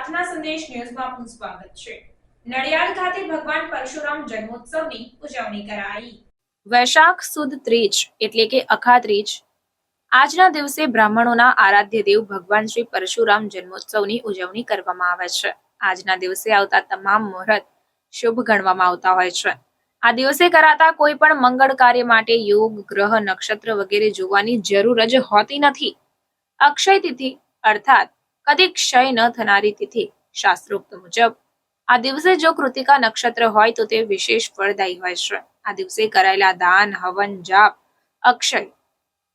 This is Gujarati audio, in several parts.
પ્રાર્થના સંદેશ ન્યૂઝમાં આપનું સ્વાગત છે। નડિયાદ ખાતે ભગવાન પરશુરામ જન્મોત્સવની ઉજવણી કરાઈ। વૈશાખ સુદ ત્રીજ એટલે કે અખા ત્રીજ આજના દિવસે બ્રાહ્મણોના આરાધ્ય દેવ ભગવાન શ્રી પરશુરામ જન્મોત્સવની ઉજવણી કરવામાં આવે છે। આજના દિવસે આવતા તમામ મુહૂર્ત શુભ ગણવામાં આવતા હોય છે। આ દિવસે કરાતા કોઈ પણ મંગળ કાર્ય માટે યોગ, ગ્રહ, નક્ષત્ર વગેરે જોવાની જરૂર જ હોતી નથી। અક્ષય તિથિ અર્થાત કદી ક્ષય ન થનારી તિથિ શાસ્ત્રોક્ત મુજબ આ દિવસે જો કૃતિકા નક્ષત્ર હોય તો તે વિશેષ ફળદાયી હોય છે। આ દિવસે કરાયેલા દાન, હવન, જાપ અક્ષય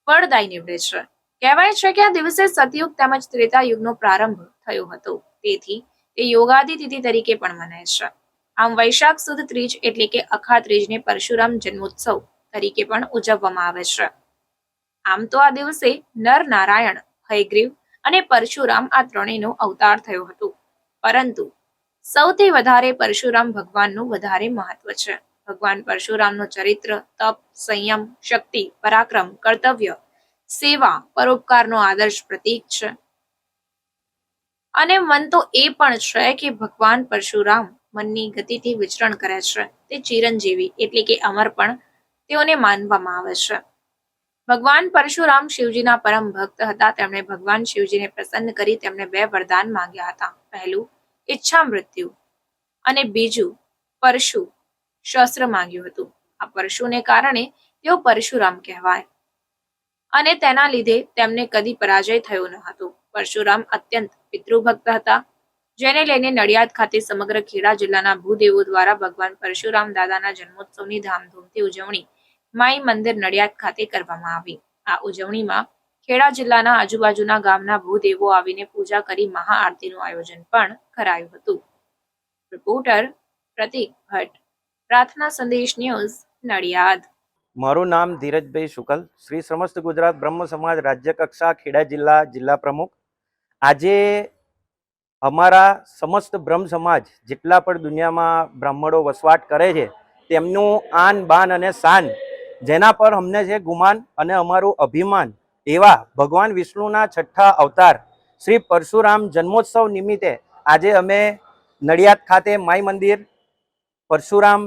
ફળદાયી નીવડે છે। કહેવાય છે કે આ દિવસે સતયુગ તેમજ ત્રેતા યુગનો પ્રારંભ થયો હતો, તેથી તે યોગાદિ તિથિ તરીકે પણ મનાય છે। આમ વૈશાખ સુદ ત્રીજ એટલે કે અખા ત્રીજને પરશુરામ જન્મોત્સવ તરીકે પણ ઉજવવામાં આવે છે। આમ તો આ દિવસે નર નારાયણ, હયગ્રીવ અને પરશુરામ આ ત્રણેયનો અવતાર થયો હતો, પરંતુ સૌથી વધારે પરશુરામ ભગવાનનું વધારે મહત્વ છે। ભગવાન પરશુરામનું ચરિત્ર તપ, સંયમ, શક્તિ, પરાક્રમ, કર્તવ્ય, સેવા, પરોપકારનો આદર્શ પ્રતીક છે। અને મન તો એ પણ છે કે ભગવાન પરશુરામ મનની ગતિથી વિચરણ કરે છે। તે ચિરંજીવી એટલે કે અમર પણ તેઓને માનવામાં આવે છે। ભગવાન પરશુરામ શિવજીના પરમ ભક્ત હતા। તેમણે ભગવાન શિવજીને પ્રસન્ન કરી તેમને બે વરદાન માંગ્યા હતા। પહેલું ઈચ્છા મૃત્યુ અને બીજું પરશુ શસ્ત્ર માંગ્યું હતું। આ પરશુને કારણે તેઓ પરશુરામ કહેવાય અને તેના લીધે તેમને કદી પરાજય થયો ન હતો। પરશુરામ અત્યંત પિતૃભક્ત હતા, જેને લઈને નડિયાદ ખાતે સમગ્ર ખેડા જિલ્લાના ભૂદેવો દ્વારા ભગવાન પરશુરામ દાદાના જન્મોત્સવની ધામધૂમથી ઉજવણી માઈ મંદિર નડિયાદ ખાતે કરવામાં આવી। આ ઉજવણીમાં ખેડા જિલ્લાના આજુબાજુના ગામના ભૂદેવો આવીને પૂજા કરી મહાઆરતીનું આયોજન પણ કરાયું હતું। રિપોર્ટર પ્રતીક ભટ્ટ, પ્રાર્થના સંદેશ ન્યૂઝ, નડિયાદ। મારું નામ ધીરજભાઈ શુકલ, શ્રી સમસ્ત ગુજરાત બ્રહ્મ સમાજ રાજ્ય કક્ષા ખેડા જિલ્લા જિલ્લા પ્રમુખ। આજે અમારા સમસ્ત બ્રહ્મ સમાજ જેટલા પણ દુનિયામાં બ્રાહ્મણો વસવાટ કરે છે તેમનું આન બાન અને શાન જેના પર અમને છે ગુમાન અને અમારું અભિમાન એવા ભગવાન વિષ્ણુના છઠ્ઠા અવતાર શ્રી પરશુરામ જન્મોત્સવ નિમિત્તે આજે અમે નડિયાદ ખાતે માઈ મંદિર પરશુરામ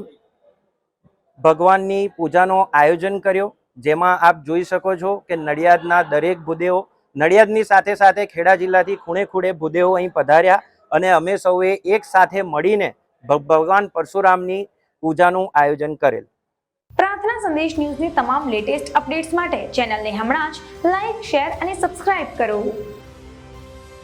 ભગવાનની પૂજાનો આયોજન કર્યો, જેમાં આપ જોઈ શકો છો કે નડિયાદના દરેક ભૂદેવો, નડિયાદની સાથે સાથે ખેડા જિલ્લાથી ખૂણે ખૂણે ભૂદેવો અહીં પધાર્યા અને અમે સૌએ એક સાથે મળીને ભગવાન પરશુરામની પૂજાનું આયોજન કરેલ। પ્રાર્થના સંદેશ ન્યૂઝની તમામ લેટેસ્ટ અપડેટ્સ માટે ચેનલને હમણાં જ લાઈક, શેર અને સબસ્ક્રાઇબ કરો।